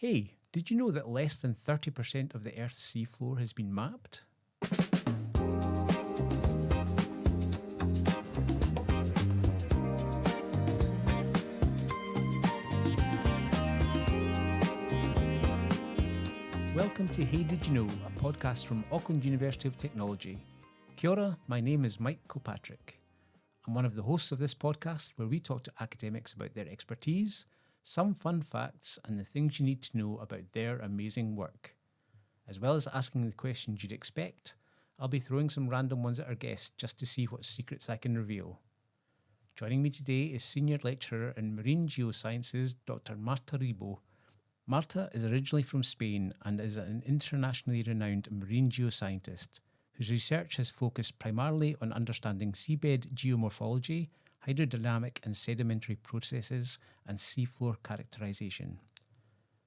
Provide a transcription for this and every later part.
Hey, did you know that less than 30% of the Earth's seafloor has been mapped? Welcome to Hey Did You Know, a podcast from Auckland University of Technology. Kia ora, my name is Mike Kilpatrick. I'm one of the hosts of this podcast where we talk to academics about their expertise, some fun facts, and the things you need to know about their amazing work. As well as asking the questions you'd expect, I'll be throwing some random ones at our guests just to see what secrets I can reveal. Joining me today is Senior Lecturer in Marine Geosciences, Dr. Marta Ribó. Marta is originally from Spain and is an internationally renowned marine geoscientist whose research has focused primarily on understanding seabed geomorphology, hydrodynamic and sedimentary processes, and seafloor characterisation.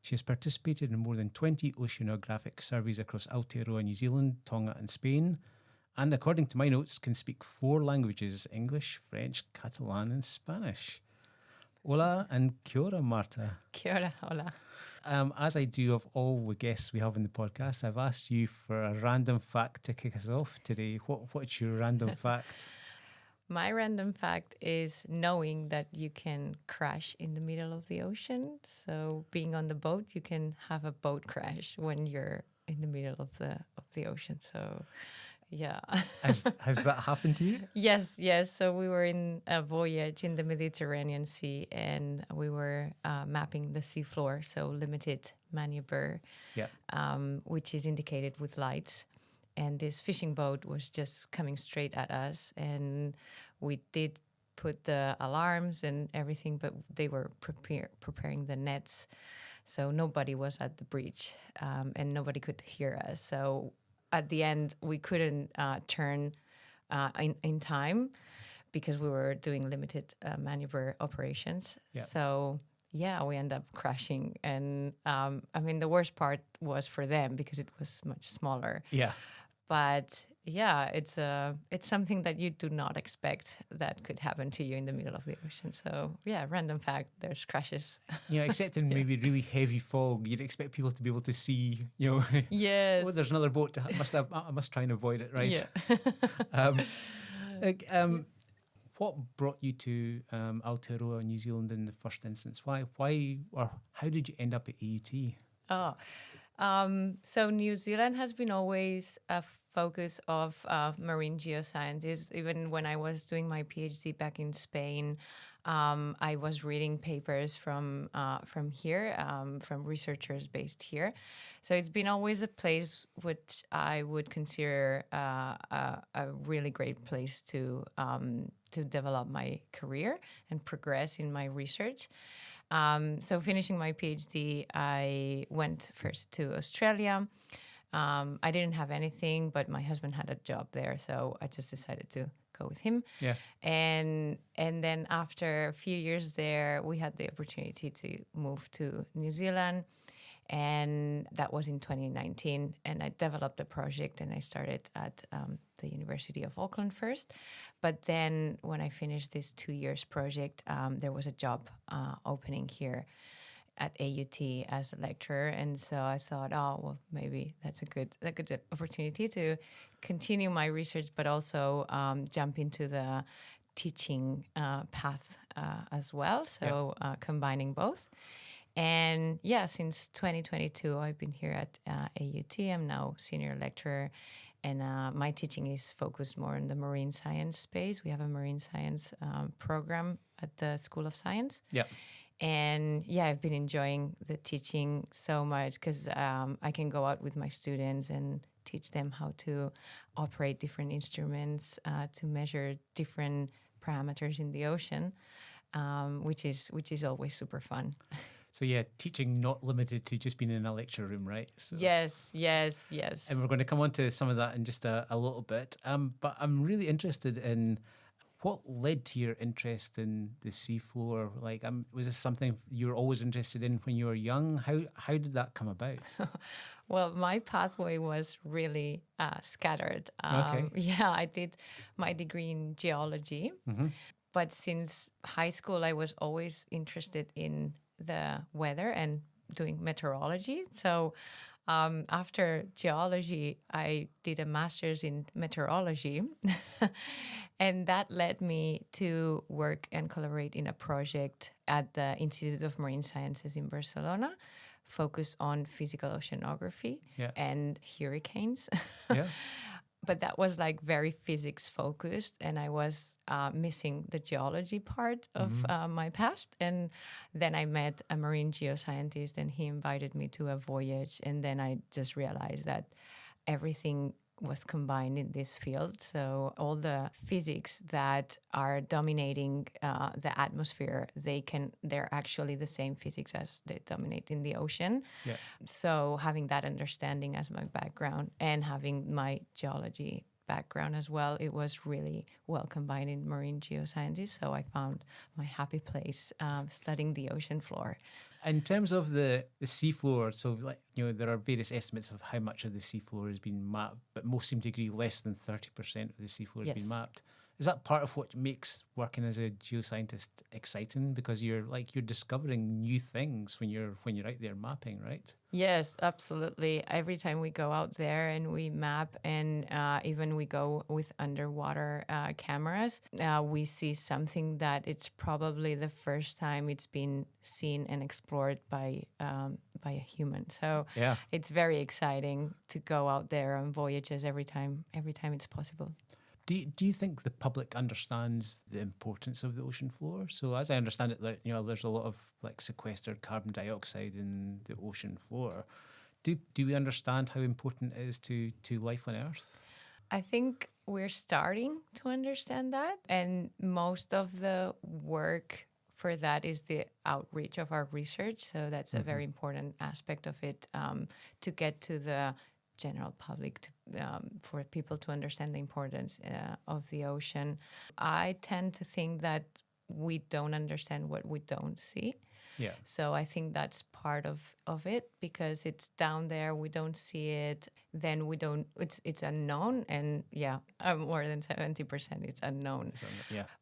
She has participated in more than 20 oceanographic surveys across Aotearoa, New Zealand, Tonga and Spain, and according to my notes, can speak 4 languages: English, French, Catalan and Spanish. Hola and kia ora, Marta. Kia ora, hola. As I do of all the guests we have in the podcast, I've asked you for a random fact to kick us off today. What's your random fact? My random fact is knowing that you can crash in the middle of the ocean. So being on the boat, you can have a boat crash when you're in the middle of the ocean. So, yeah. Has that happened to you? Yes. So we were in a voyage in the Mediterranean Sea and we were mapping the seafloor, so limited maneuver, which is indicated with lights. And this fishing boat was just coming straight at us. And we did put the alarms and everything, but they were preparing the nets. So nobody was at the breach and nobody could hear us. So at the end, we couldn't turn in time because we were doing limited maneuver operations. Yeah. So we end up crashing. And the worst part was for them because it was much smaller. Yeah. But it's something that you do not expect that could happen to you in the middle of the ocean. So random fact, there's crashes. Yeah, except in maybe really heavy fog, you'd expect people to be able to see, Yes. Oh, there's another boat. I must try and avoid it, right? Yeah. What brought you to Aotearoa, New Zealand in the first instance? Why, or how did you end up at AUT? So New Zealand has been always a focus of marine geoscientists. Even when I was doing my PhD back in Spain, I was reading papers from here, from researchers based here. So it's been always a place which I would consider a really great place to develop my career and progress in my research. So finishing my PhD, I went first to Australia. I didn't have anything, but my husband had a job there, so I just decided to go with him. Yeah. And then after a few years there, we had the opportunity to move to New Zealand, and that was in 2019. And I developed a project, and I started at the University of Auckland first. But then when I finished this 2 years project, there was a job opening here at AUT as a lecturer. And so I thought, maybe that's a good opportunity to continue my research, but also jump into the teaching path as well. So combining both. And since 2022, I've been here at AUT. I'm now senior lecturer, and my teaching is focused more on the marine science space. We have a marine science program at the School of Science. Yeah. And I've been enjoying the teaching so much because I can go out with my students and teach them how to operate different instruments to measure different parameters in the ocean, which is always super fun. So teaching not limited to just being in a lecture room, right? So, yes. And we're going to come on to some of that in just a little bit. But I'm really interested in what led to your interest in the seafloor. Like, was this something you were always interested in when you were young? How did that come about? Well, my pathway was really scattered. Okay. I did my degree in geology. Mm-hmm. But since high school, I was always interested in the weather and doing meteorology. So after geology, I did a master's in meteorology. And that led me to work and collaborate in a project at the Institute of Marine Sciences in Barcelona, focused on physical oceanography and hurricanes. Yeah. But that was like very physics focused, and I was missing the geology part of my past. And then I met a marine geoscientist, and he invited me to a voyage. And then I just realized that everything was combined in this field. So all the physics that are dominating the atmosphere, they're actually the same physics as they dominate in the ocean. Yeah. So having that understanding as my background and having my geology background as well, it was really well combined in marine geosciences. So I found my happy place studying the ocean floor. In terms of the seafloor, so there are various estimates of how much of the seafloor has been mapped, but most seem to agree less than 30% of the seafloor has been mapped. Is that part of what makes working as a geoscientist exciting? Because you're discovering new things when you're out there mapping, right? Yes, absolutely. Every time we go out there and we map, and even we go with underwater cameras, we see something that it's probably the first time it's been seen and explored by a human. So it's very exciting to go out there on voyages every time it's possible. Do you think the public understands the importance of the ocean floor? So as I understand it, there's a lot of sequestered carbon dioxide in the ocean floor. Do we understand how important it is to life on Earth? I think we're starting to understand that, and most of the work for that is the outreach of our research. So that's a very important aspect of it, to get to the general public, for people to understand the importance of the ocean. I tend to think that we don't understand what we don't see. Yeah. So I think that's part of it, because it's down there, we don't see it, then we don't, it's unknown, and more than 70% it's unknown.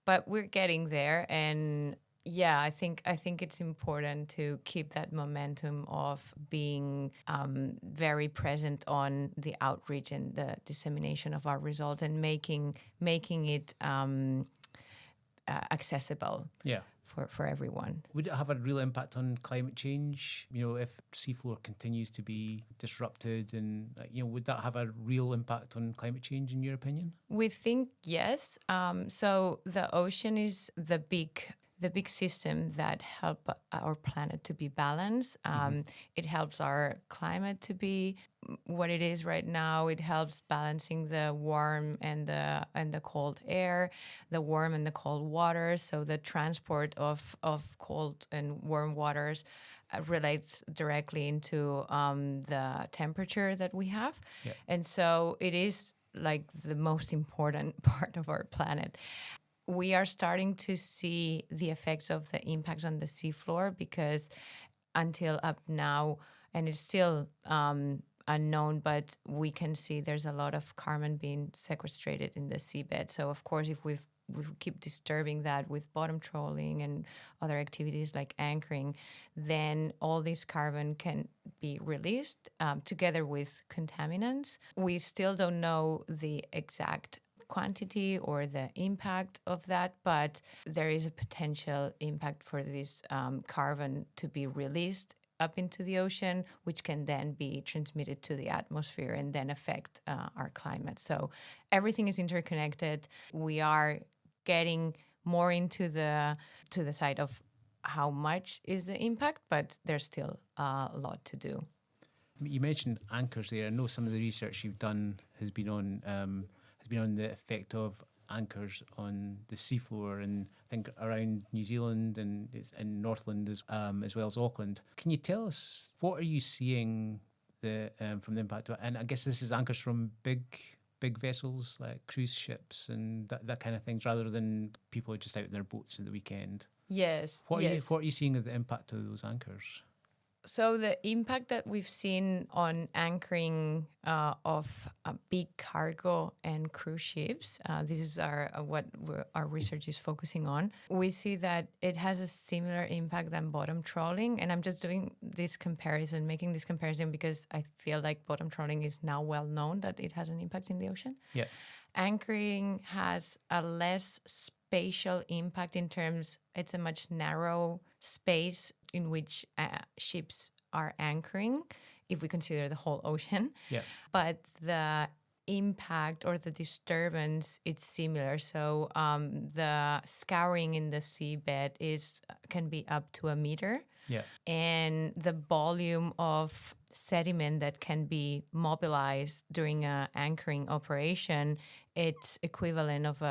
But we're getting there, and I think it's important to keep that momentum of being very present on the outreach and the dissemination of our results, and making it accessible. Yeah. For everyone. Would it have a real impact on climate change? If seafloor continues to be disrupted, and would that have a real impact on climate change, in your opinion? We think yes. So the ocean is the big system that help our planet to be balanced. It helps our climate to be what it is right now. It helps balancing the warm and the cold air, the warm and the cold water. So the transport of cold and warm waters relates directly into the temperature that we have. Yeah. And so it is like the most important part of our planet. We are starting to see the effects of the impacts on the seafloor, because until up now, and it's still unknown, but we can see there's a lot of carbon being sequestrated in the seabed. So of course, if we keep disturbing that with bottom trawling and other activities like anchoring, then all this carbon can be released together with contaminants. We still don't know the exact quantity or the impact of that, but there is a potential impact for this carbon to be released up into the ocean, which can then be transmitted to the atmosphere and then affect our climate. So everything is interconnected. We are getting more into the side of how much is the impact, but there's still a lot to do. You mentioned anchors there. I know some of the research you've done has been on the effect of anchors on the seafloor, and I think around New Zealand and in Northland as well as Auckland. Can you tell us, what are you seeing from the impact? And I guess this is anchors from big vessels like cruise ships and that kind of things, rather than people just out in their boats at the weekend. Yes. What are you seeing of the impact of those anchors? So the impact that we've seen on anchoring of big cargo and cruise ships, this is our research is focusing on. We see that it has a similar impact than bottom trawling, and I'm just making this comparison because I feel like bottom trawling is now well known that it has an impact in the ocean. Yeah. Anchoring has a less spatial impact in terms, it's a much narrow space in which ships are anchoring, if we consider the whole ocean. Yeah. But the impact or the disturbance, it's similar. So the scouring in the seabed can be up to 1 meter. Yeah. And the volume of sediment that can be mobilized during an anchoring operation, it's equivalent of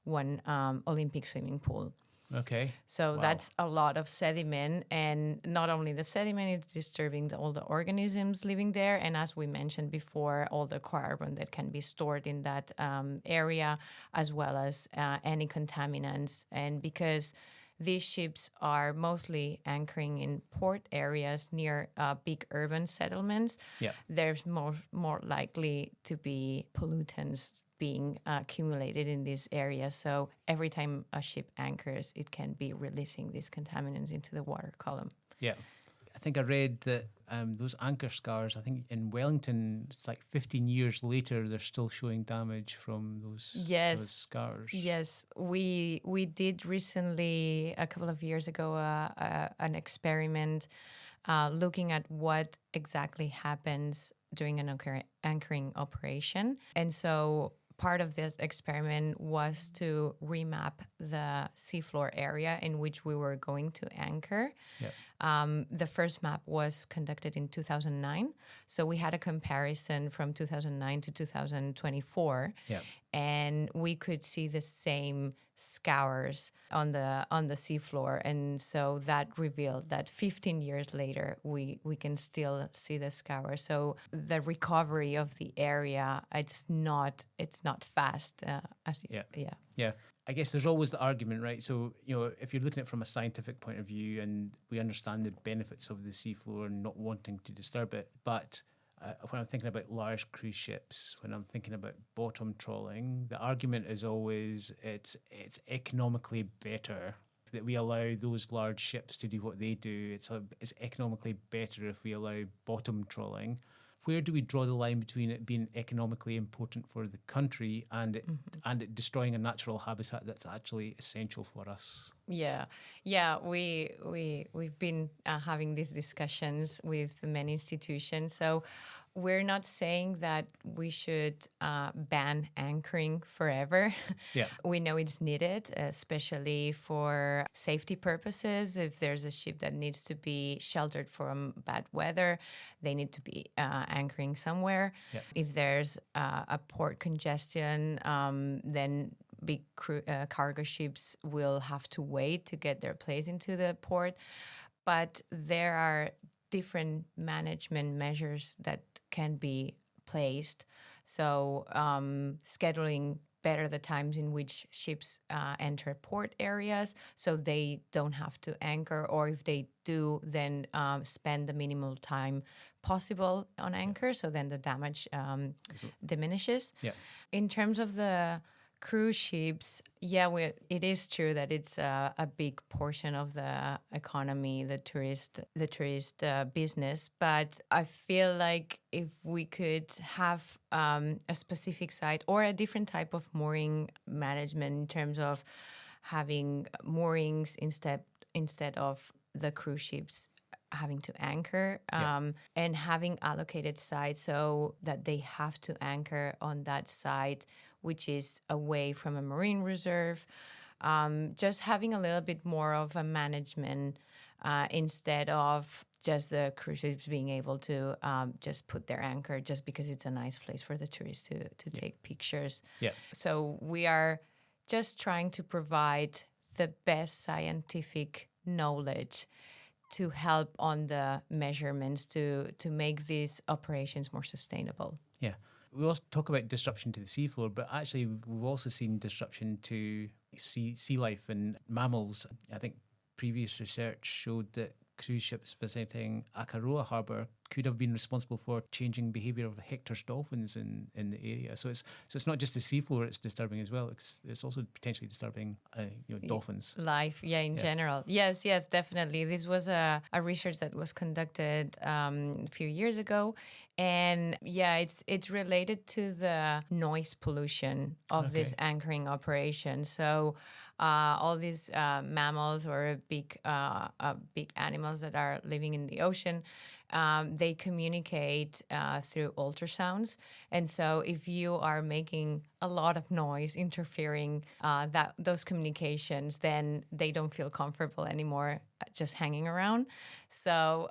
one Olympic swimming pool. Okay. So that's a lot of sediment, and not only the sediment, it's disturbing all the organisms living there, and as we mentioned before, all the carbon that can be stored in that area, as well as any contaminants. And because these ships are mostly anchoring in port areas near big urban settlements, there's more likely to be pollutants being accumulated in this area. So every time a ship anchors, it can be releasing these contaminants into the water column. Yeah. I think I read that those anchor scars, I think in Wellington, it's like 15 years later, they're still showing damage from those scars. Yes, we did recently, a couple of years ago, an experiment looking at what exactly happens during an anchoring operation. And so part of this experiment was to remap the seafloor area in which we were going to anchor. Yeah. The first map was conducted in 2009. So we had a comparison from 2009 to 2024. Yeah. And we could see the same scours on the seafloor. And so that revealed that 15 years later, we can still see the scours. So the recovery of the area, it's not fast. Yeah. I guess there's always the argument, right? So, if you're looking at it from a scientific point of view, and we understand the benefits of the seafloor and not wanting to disturb it, but when I'm thinking about large cruise ships, when I'm thinking about bottom trawling, the argument is always it's economically better that we allow those large ships to do what they do. It's economically better if we allow bottom trawling. Where do we draw the line between it being economically important for the country and it destroying a natural habitat that's actually essential for us? Yeah. We've been having these discussions with many institutions. So we're not saying that we should ban anchoring forever. Yeah. We know it's needed, especially for safety purposes. If there's a ship that needs to be sheltered from bad weather, they need to be anchoring somewhere. Yeah. If there's a port congestion, then big cargo ships will have to wait to get their place into the port. But there are different management measures that can be placed. So scheduling better the times in which ships enter port areas so they don't have to anchor, or if they do, then spend the minimal time possible on anchor, so then the damage diminishes. Yeah. In terms of the cruise ships, it is true that it's a big portion of the economy, the tourist business. But I feel like if we could have a specific site or a different type of mooring management in terms of having moorings instead of the cruise ships having to anchor, and having allocated sites so that they have to anchor on that site, which is away from a marine reserve. Just having a little bit more of a management instead of just the cruise ships being able to just put their anchor just because it's a nice place for the tourists to take pictures. Yeah. So we are just trying to provide the best scientific knowledge to help on the measurements to make these operations more sustainable. Yeah. We also talk about disruption to the seafloor, but actually we've also seen disruption to sea life and mammals. I think previous research showed that cruise ships visiting Aotearoa harbour could have been responsible for changing behaviour of Hector's dolphins in the area. So it's not just the seafloor it's disturbing as well. It's also potentially disturbing dolphins. Life, in general. Yes, definitely. This was a research that was conducted a few years ago. And it's related to the noise pollution of this anchoring operation. So all these mammals or big animals that are living in the ocean, they communicate through ultrasounds. And so if you are making a lot of noise interfering those communications, then they don't feel comfortable anymore just hanging around. So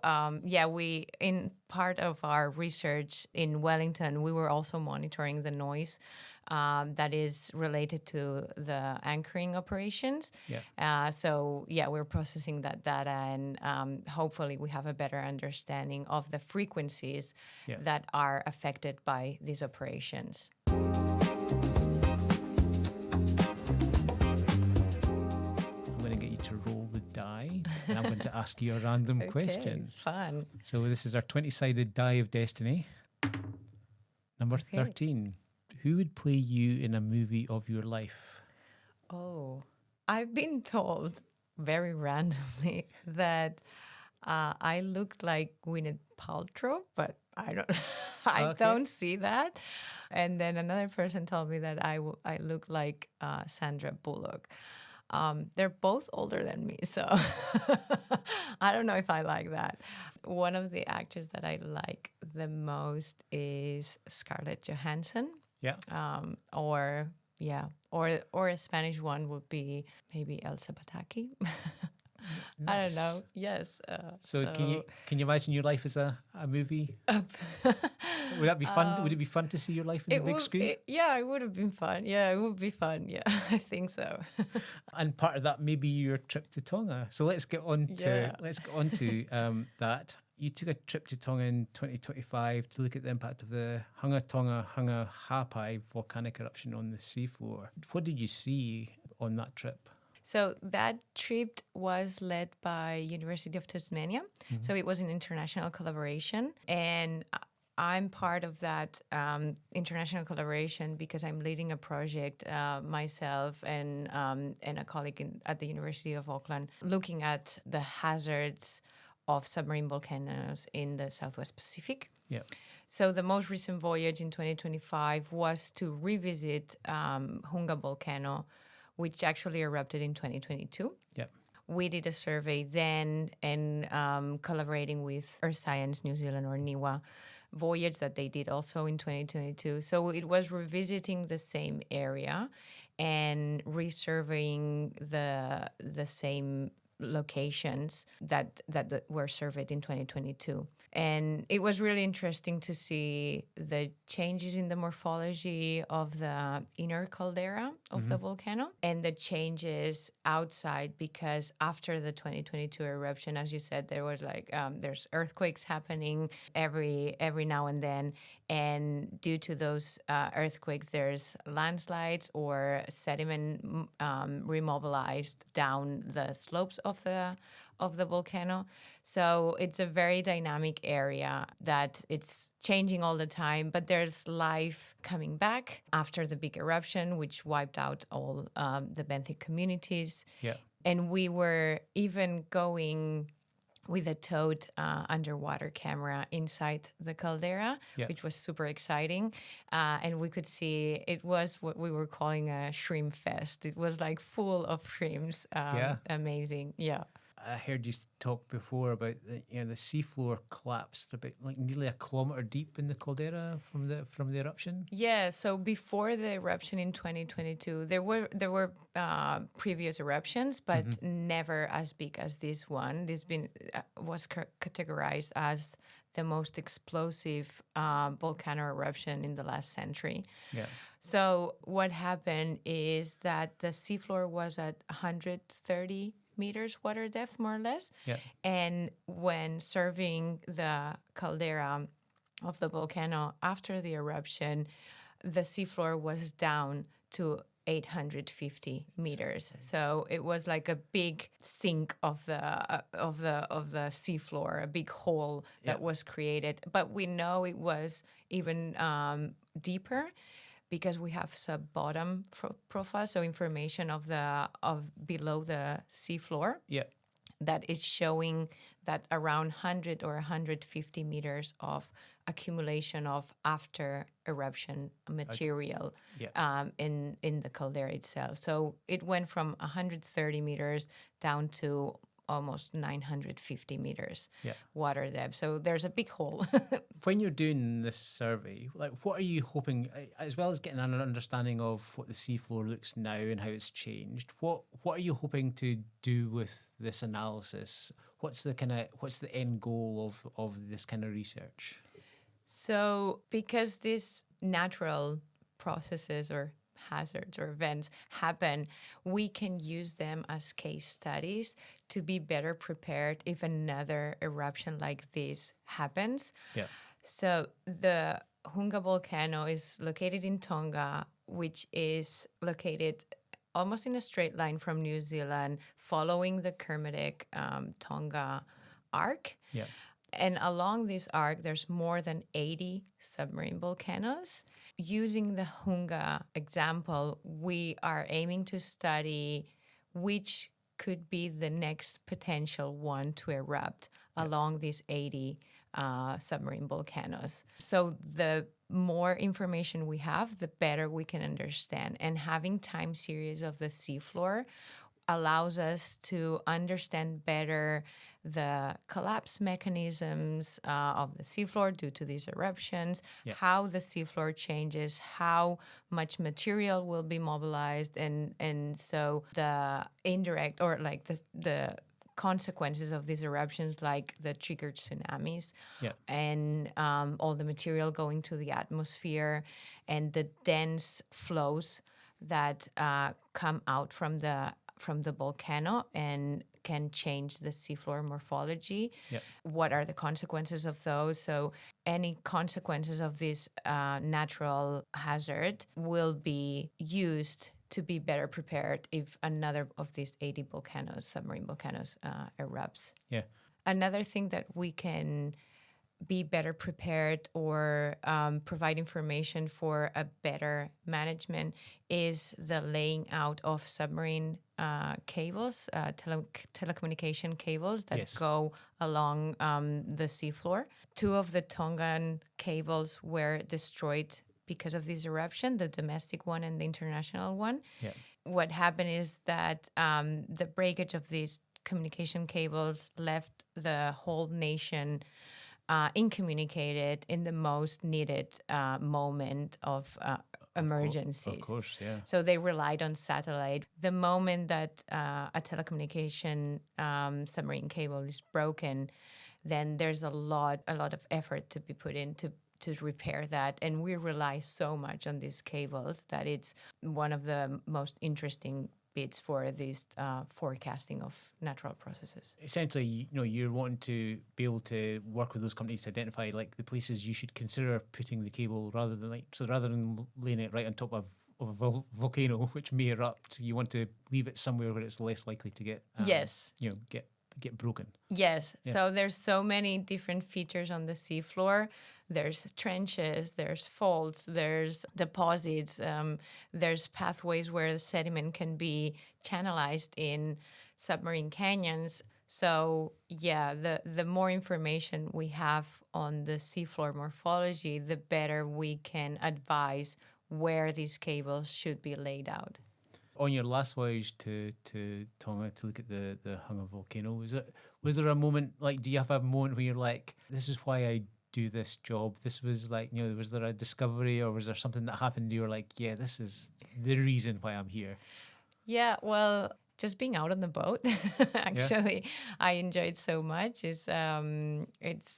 we, in part of our research in Wellington, we were also monitoring the noise that is related to the anchoring operations. We're processing that data, and hopefully we have a better understanding of the frequencies that are affected by these operations. Die, and I'm going to ask you a random question. Fun. So this is our 20-sided die of destiny. Number 13. Who would play you in a movie of your life? Oh, I've been told very randomly that I looked like Gwyneth Paltrow, but I don't see that. And then another person told me that I look like Sandra Bullock. They're both older than me, so I don't know if I like that. One of the actors that I like the most is Scarlett Johansson. Yeah. Or a Spanish one would be maybe Elsa Pataki. Nice. I don't know. Yes. So can you imagine your life as a movie? Would that be fun? Would it be fun to see your life in the big screen? It would have been fun. Yeah, it would be fun. Yeah, I think so. And part of that may be your trip to Tonga. So let's get on to that. You took a trip to Tonga in 2025 to look at the impact of the Hunga Tonga-Hunga Ha'apai volcanic eruption on the seafloor. What did you see on that trip? So that trip was led by University of Tasmania. Mm-hmm. So it was an international collaboration. And I'm part of that international collaboration because I'm leading a project myself and a colleague at the University of Auckland looking at the hazards of submarine volcanoes in the Southwest Pacific. Yeah. So the most recent voyage in 2025 was to revisit Hunga volcano, which actually erupted in 2022. Yeah. We did a survey then and collaborating with Earth Science New Zealand or NIWA voyage that they did also in 2022. So it was revisiting the same area and resurveying the same locations that were surveyed in 2022. And it was really interesting to see the changes in the morphology of the inner caldera of the volcano and the changes outside, because after the 2022 eruption, as you said, there was there's earthquakes happening every now and then. And due to those earthquakes, there's landslides or sediment remobilized down the slopes of the volcano. So it's a very dynamic area that it's changing all the time, but there's life coming back after the big eruption, which wiped out all the benthic communities. Yeah. And we were even going with a towed underwater camera inside the caldera, which was super exciting. And we could see it was what we were calling a shrimp fest. It was like full of shrimps. Amazing. Yeah. I heard you talk before about the seafloor collapsed about nearly a kilometre deep in the caldera from the eruption. Yeah, so before the eruption in 2022, there were previous eruptions, but never as big as this one. This was categorized as the most explosive volcano eruption in the last century. Yeah. So what happened is that the seafloor was at 130 meters water depth, more or less. Yeah. And when surveying the caldera of the volcano after the eruption, the seafloor was down to 850 meters. So it was like a big sink of the seafloor, a big hole that was created. But we know it was even deeper because we have sub-bottom profile, so information of below the seafloor. Yeah. That is showing that around 100 or 150 meters of accumulation of after eruption material in the caldera itself. So it went from 130 meters down to almost 950 meters water depth. So there's a big hole. When you're doing this survey, like what are you hoping, as well as getting an understanding of what the seafloor looks now and how it's changed, what are you hoping to do with this analysis? What's the end goal of this kind of research? So because these natural processes or hazards or events happen, we can use them as case studies to be better prepared if another eruption like this happens. Yeah. So the Hunga volcano is located in Tonga, which is located almost in a straight line from New Zealand, following the Kermadec Tonga arc. Yeah. And along this arc, there's more than 80 submarine volcanoes. Using the Hunga example, we are aiming to study which could be the next potential one to erupt along these 80 submarine volcanoes. So the more information we have, the better we can understand. And having time series of the seafloor allows us to understand better the collapse mechanisms of the seafloor due to these eruptions, how the seafloor changes, how much material will be mobilized, and so the indirect or like the consequences of these eruptions, like the triggered tsunamis and all the material going to the atmosphere and the dense flows that come out from the volcano and can change the seafloor morphology. What are the consequences of those? So any consequences of this natural hazard will be used to be better prepared if another of these 80 volcanoes, submarine volcanoes, erupts. Yeah. Another thing that we can be better prepared or provide information for a better management is the laying out of submarine cables, telecommunication cables that go along the seafloor. 2 of the Tongan cables were destroyed because of this eruption, the domestic one and the international one. What happened is that the breakage of these communication cables left the whole nation incommunicated in the most needed moment of emergencies. Of course, yeah. So they relied on satellite. The moment that a telecommunication submarine cable is broken, then there's a lot of effort to be put in to repair that. And we rely so much on these cables that it's one of the most interesting bits for this forecasting of natural processes. Essentially, you're wanting to be able to work with those companies to identify like the places you should consider putting the cable rather than laying it right on top of a volcano which may erupt. You want to leave it somewhere where it's less likely to get get broken. Yes. Yeah. So there's so many different features on the seafloor. There's trenches, there's faults, there's deposits, there's pathways where the sediment can be channelized in submarine canyons. So yeah, the more information we have on the seafloor morphology, the better we can advise where these cables should be laid out. On your last voyage to Tonga to look at the Hunga volcano, was there a moment, like, do you have a moment where you're like, this is why I do this job? This was like, was there a discovery or was there something that happened? You were like, yeah, this is the reason why I'm here. Yeah, well, just being out on the boat, actually, I enjoyed so much. It's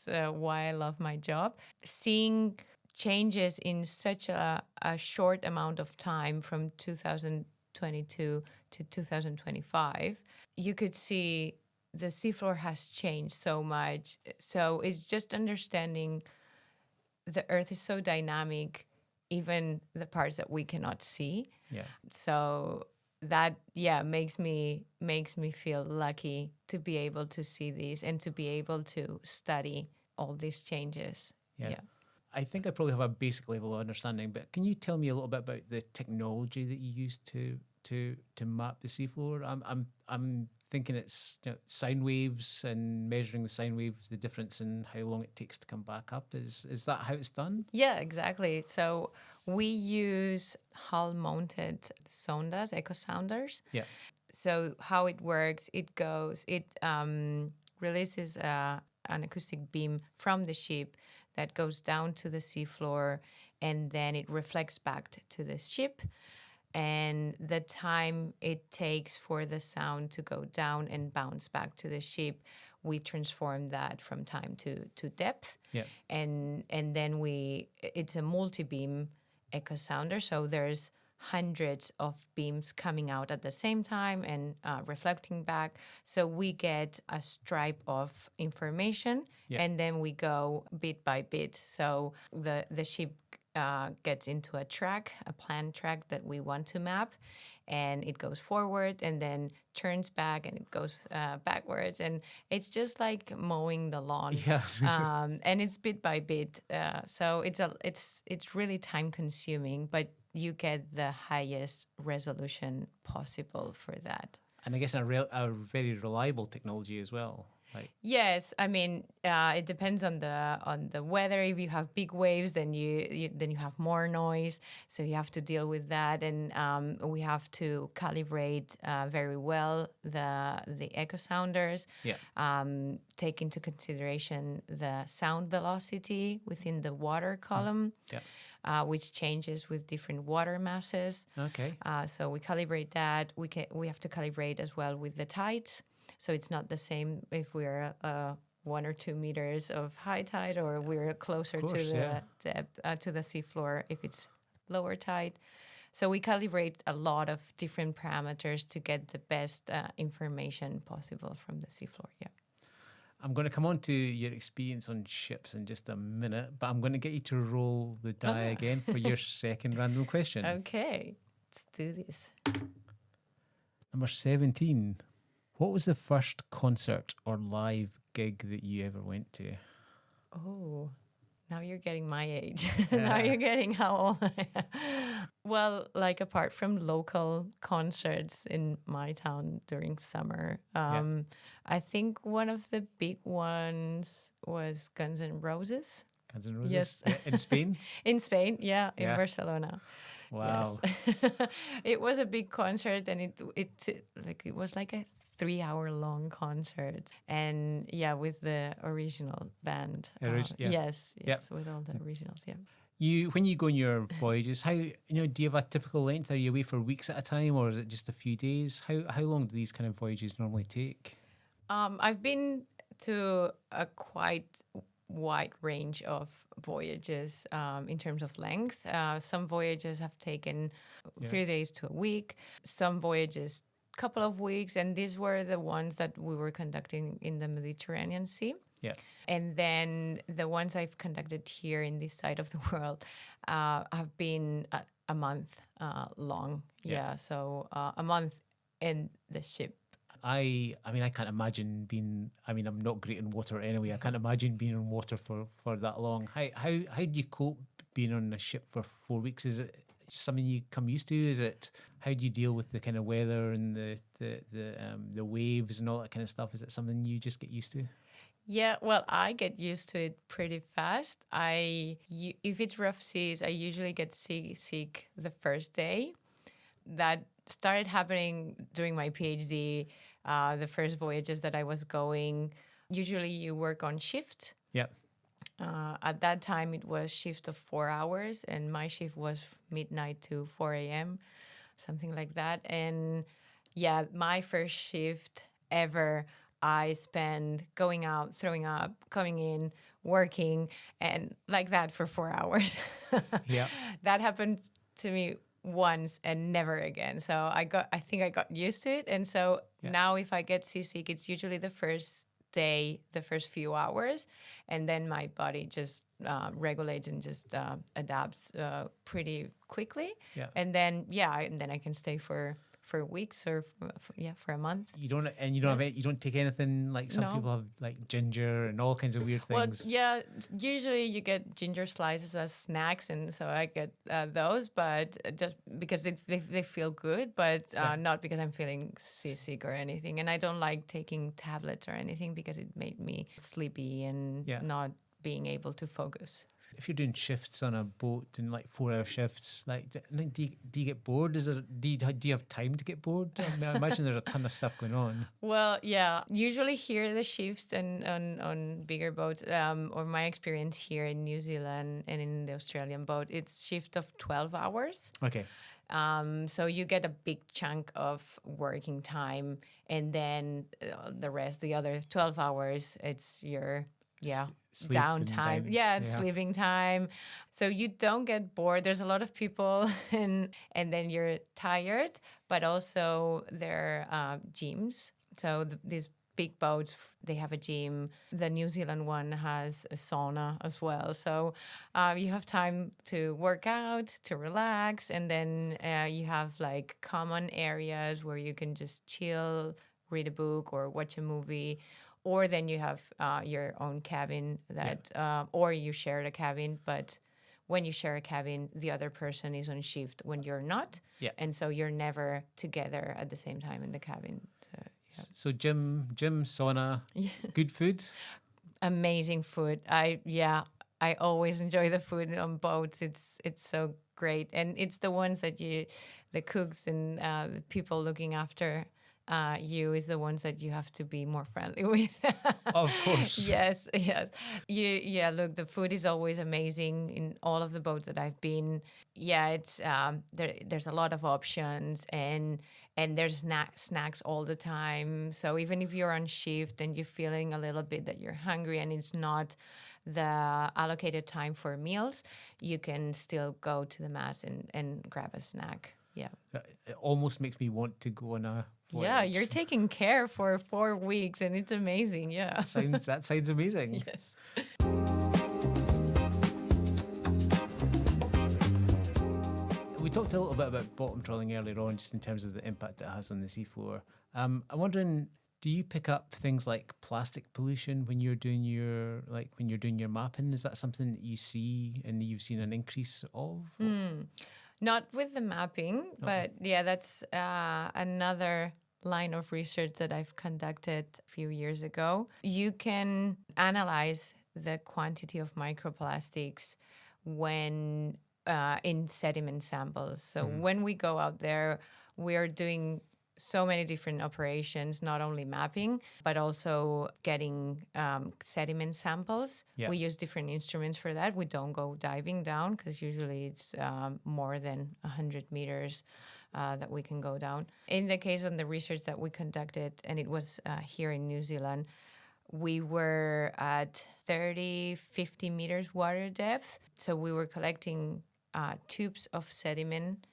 why I love my job. Seeing changes in such a short amount of time from 2022 to 2025, you could see the seafloor has changed so much. So it's just understanding the Earth is so dynamic even the parts that we cannot see. Yeah. So that makes me feel lucky to be able to see these and to be able to study all these changes. Yeah. I think I probably have a basic level of understanding, but can you tell me a little bit about the technology that you use to map the seafloor? I'm thinking it's sine waves and measuring the sine waves, the difference in how long it takes to come back up. Is that how it's done? Yeah, exactly. So we use hull-mounted sondas, echo sounders. Yeah. So how it works, it releases an acoustic beam from the ship that goes down to the seafloor, and then it reflects back to the ship. And the time it takes for the sound to go down and bounce back to the ship, we transform that from time to depth. Yeah. And then it's a multi-beam echo sounder, so there's hundreds of beams coming out at the same time and reflecting back. So we get a stripe of information, and then we go bit by bit. So the ship gets into a planned track that we want to map, and it goes forward and then turns back and it goes backwards, and it's just like mowing the lawn. And it's bit by bit. So it's really time consuming, but you get the highest resolution possible for that. And I guess a very reliable technology as well. Yes, I mean it depends on the weather. If you have big waves, then you have more noise, so you have to deal with that, and we have to calibrate very well the echo sounders. Take into consideration the sound velocity within the water column. Which changes with different water masses. Okay. So we calibrate that. We have to calibrate as well with the tides. So it's not the same if we're 1 or 2 meters of high tide, or we're closer to the seafloor if it's lower tide. So we calibrate a lot of different parameters to get the best information possible from the seafloor. Yeah. I'm going to come on to your experience on ships in just a minute, but I'm going to get you to roll the die again for your second random question. Okay, let's do this. Number 17. What was the first concert or live gig that you ever went to? Oh, now you're getting my age. Now you're getting how old I am. Well, like apart from local concerts in my town during summer, I think one of the big ones was Guns N' Roses. Guns N' Roses? Yes. In Spain? In Spain, in Barcelona. Wow. Yes. It was a big concert, and it was like a 3-hour-long concert, and with the original band. Yes, with all the originals. Yeah. When you go on your voyages, how do you have a typical length? Are you away for weeks at a time, or is it just a few days? How long do these kind of voyages normally take? I've been to a quite wide range of voyages in terms of length. Some voyages have taken 3 days to a week. Some voyages couple of weeks, and these were the ones that we were conducting in the Mediterranean Sea. Yeah. And then the ones I've conducted here in this side of the world have been a month long. Yeah. So a month in the ship. I mean, I can't imagine I'm not great in water anyway. I can't imagine being on water for that long. How do you cope being on a ship for 4 weeks? Is it something you come used to? Is it, how do you deal with the kind of weather and the waves and all that kind of stuff? Is it something you just get used to? Yeah, well, I get used to it pretty fast. If it's rough seas, I usually get seasick the first day. That started happening during my PhD, the first voyages that I was going. Usually you work on shift. Yeah. At that time, it was shift of 4 hours, and my shift was midnight to 4 a.m., something like that. And my first shift ever, I spent going out, throwing up, coming in, working, and like that for 4 hours. Yeah. That happened to me once and never again. So I think I got used to it. And so now if I get seasick, it's usually the first day the first few hours, and then my body just regulates and just adapts pretty quickly. Yeah. And then I can stay for weeks or for a month. You don't take anything like some people have, like ginger and all kinds of weird things. Well, yeah, usually you get ginger slices as snacks, and so I get those, but just because they feel good, but not because I'm feeling seasick or anything. And I don't like taking tablets or anything because it made me sleepy and not being able to focus. If you're doing shifts on a boat and like 4-hour shifts, like do you get bored? Do you have time to get bored? I mean, I imagine there's a ton of stuff going on. Well, yeah. Usually here the shifts and on bigger boats, or my experience here in New Zealand and in the Australian boat, it's shift of 12 hours. Okay. So you get a big chunk of working time, and then the other 12 hours, it's your downtime. Sleeping time. So you don't get bored. There's a lot of people and then you're tired, but also there are gyms. So these big boats, they have a gym. The New Zealand one has a sauna as well. So you have time to work out, to relax, and then you have like common areas where you can just chill, read a book or watch a movie. Or then you have your own cabin or you share the cabin. But when you share a cabin, the other person is on shift when you're not. Yeah. And so you're never together at the same time in the cabin. So gym, sauna, good food? Amazing food. I always enjoy the food on boats. It's so great. And it's the ones that the cooks and the people looking after you is the ones that you have to be more friendly with. Of course. Yes. Look, the food is always amazing in all of the boats that I've been. Yeah, it's there's a lot of options and there's snacks all the time. So even if you're on shift and you're feeling a little bit that you're hungry and it's not the allocated time for meals, you can still go to the mast and grab a snack. Yeah. It almost makes me want to go on a voyage. Yeah, you're taking care for 4 weeks and it's amazing. Yeah. That sounds amazing. Yes. We talked a little bit about bottom trawling earlier on, just in terms of the impact it has on the seafloor. I'm wondering, do you pick up things like plastic pollution when you're doing your mapping? Is that something that you see and you've seen an increase of? Not with the mapping, but yeah, that's another line of research that I've conducted a few years ago. You can analyze the quantity of microplastics when in sediment samples. So when we go out there, we are doing so many different operations, not only mapping, but also getting sediment samples. Yeah. We use different instruments for that. We don't go diving down because usually it's more than 100 meters that we can go down. In the case of the research that we conducted, and it was here in New Zealand, we were at 50 meters water depth. So we were collecting tubes of sediment,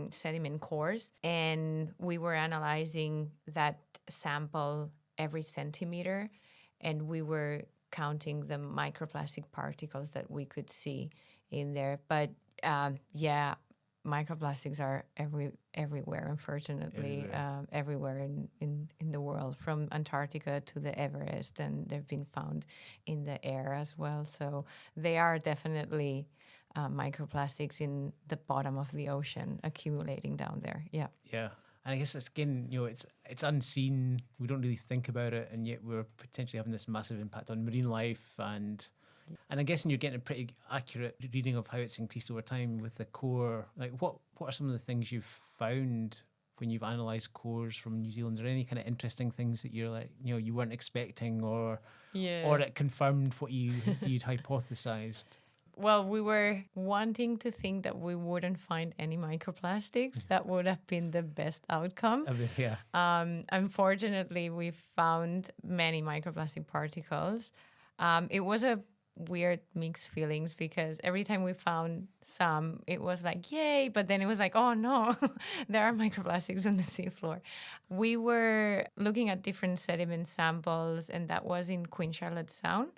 sediment cores, and we were analyzing that sample every centimeter, and we were counting the microplastic particles that we could see in there. But microplastics are everywhere, unfortunately, everywhere in the world, from Antarctica to the Everest, and they've been found in the air as well. So they are definitely microplastics in the bottom of the ocean accumulating down there. Yeah. Yeah. And I guess it's, again, it's unseen. We don't really think about it, and yet we're potentially having this massive impact on marine life. And I'm guessing you're getting a pretty accurate reading of how it's increased over time with the core. Like, what are some of the things you've found when you've analysed cores from New Zealand? Are there any kind of interesting things that you're like, you weren't expecting, or it confirmed what you'd hypothesized? Well, we were wanting to think that we wouldn't find any microplastics. That would have been the best outcome. Unfortunately, we found many microplastic particles. It was a weird mixed feelings because every time we found some, it was like, yay, but then it was like, oh no, there are microplastics on the seafloor. We were looking at different sediment samples, and that was in Queen Charlotte Sound.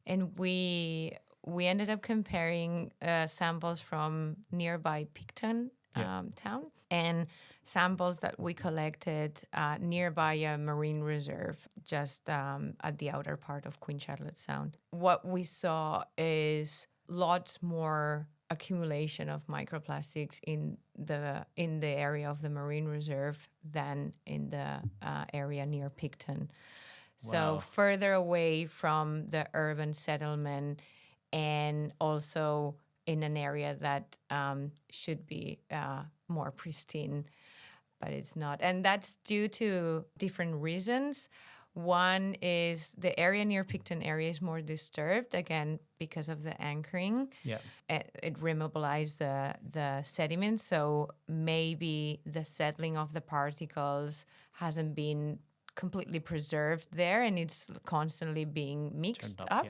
And we ended up comparing samples from nearby Picton town and samples that we collected nearby a marine reserve just at the outer part of Queen Charlotte Sound. What we saw is lots more accumulation of microplastics in the area of the marine reserve than in the area near Picton. So further away from the urban settlement, and also in an area that should be more pristine, but it's not. And that's due to different reasons. One is the area near Picton area is more disturbed, again, because of the anchoring. Yeah. It remobilized the sediment, so maybe the settling of the particles hasn't been completely preserved there, and it's constantly being mixed up.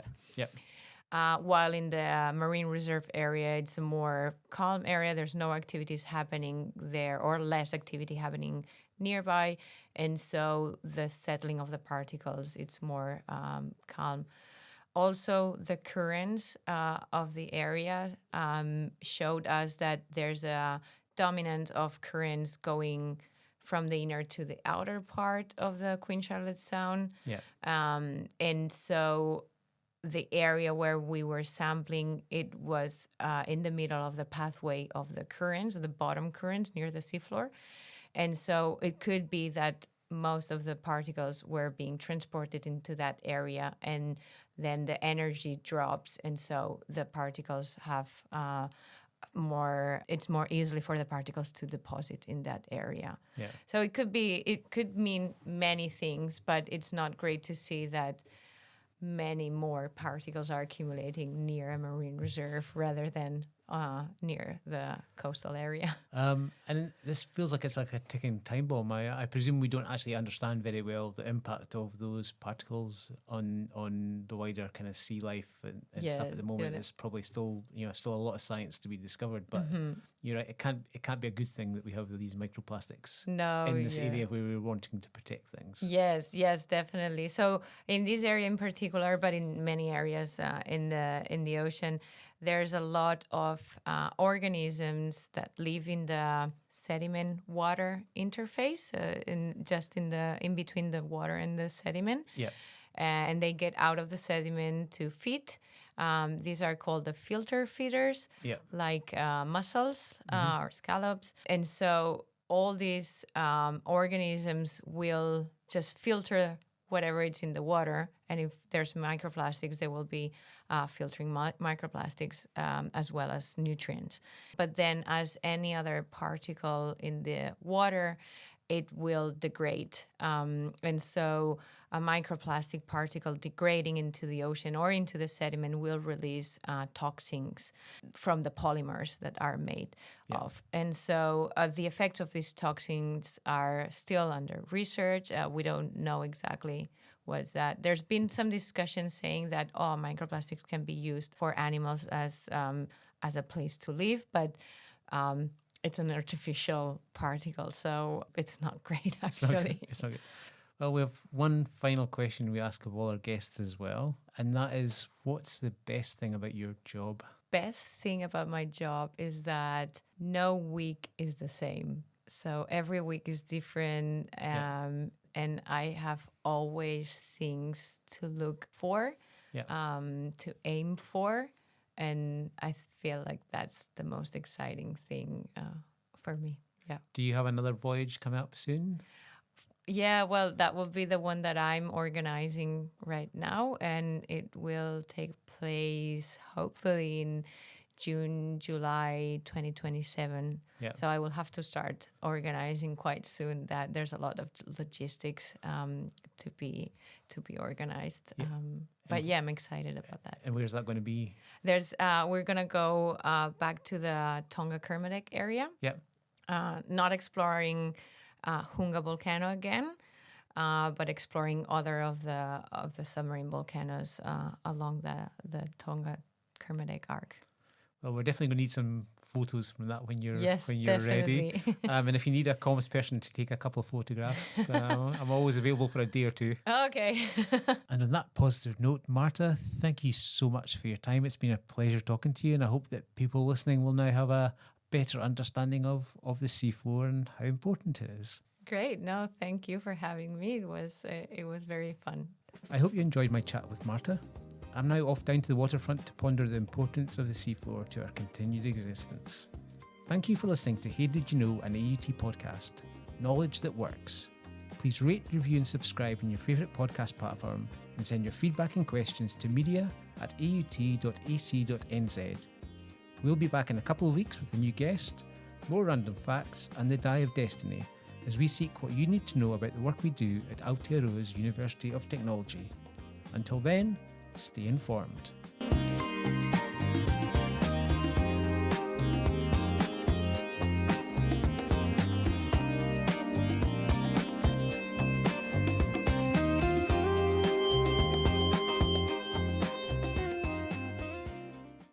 While in the marine reserve area, it's a more calm area. There's no activities happening there, or less activity happening nearby, and so the settling of the particles, it's more calm. Also, the currents of the area showed us that there's a dominant of currents going from the inner to the outer part of the Queen Charlotte Sound. And so the area where we were sampling, it was in the middle of the pathway of the currents, the bottom currents near the seafloor. And so it could be that most of the particles were being transported into that area, and then the energy drops, and so the particles have it's more easily for the particles to deposit in that area. So it could mean many things, but it's not great to see that many more particles are accumulating near a marine reserve rather than near the coastal area. And this feels like it's like a ticking time bomb. I presume we don't actually understand very well the impact of those particles on the wider kind of sea life and stuff at the moment. It's probably still a lot of science to be discovered, but you're right, it can't be a good thing that we have these microplastics in this area where we're wanting to protect things. Yes, definitely. So in this area in particular, but in many areas in the ocean, there's a lot of organisms that live in the sediment water interface, in between the water and the sediment. And they get out of the sediment to feed. These are called the filter feeders, like mussels or scallops. And so all these organisms will just filter whatever is in the water. And if there's microplastics, they will be filtering microplastics as well as nutrients. But then as any other particle in the water, it will degrade. And so a microplastic particle degrading into the ocean or into the sediment will release toxins from the polymers that are made of. And so the effects of these toxins are still under research. We don't know exactly what's that. There's been some discussion saying that, microplastics can be used for animals as a place to live, but it's an artificial particle, so it's not great, actually. It's not good. Well, we have one final question we ask of all our guests as well, and that is, what's the best thing about your job? Best thing about my job is that no week is the same. So every week is different, and I have always things to look for, to aim for, and I feel like that's the most exciting thing for me. Do you have another voyage coming up soon? Yeah, well, that will be the one that I'm organizing right now, and it will take place hopefully in June, July 2027. So I will have to start organizing quite soon. That there's a lot of logistics to be organized. But I'm excited about that. And where's that going to be? We're gonna go back to the Tonga-Kermadec area. Not exploring Hunga volcano again, but exploring other of the submarine volcanoes along the Tonga-Kermadec Arc. Well, we're definitely going to need some photos from that when you're definitely. ready. And if you need a comms person to take a couple of photographs, I'm always available for a day or two. Okay. And on that positive note, Marta, thank you so much for your time. It's been a pleasure talking to you, and I hope that people listening will now have a better understanding of the seafloor and how important it is. Great. No, thank you for having me. It was very fun. I hope you enjoyed my chat with Marta. I'm now off down to the waterfront to ponder the importance of the seafloor to our continued existence. Thank you for listening to Hey Did You Know, an AUT podcast, knowledge that works. Please rate, review and subscribe on your favourite podcast platform, and send your feedback and questions to media@aut.ac.nz. We'll be back in a couple of weeks with a new guest, more random facts and the Die of Destiny, as we seek what you need to know about the work we do at Aotearoa's University of Technology. Until then, stay informed.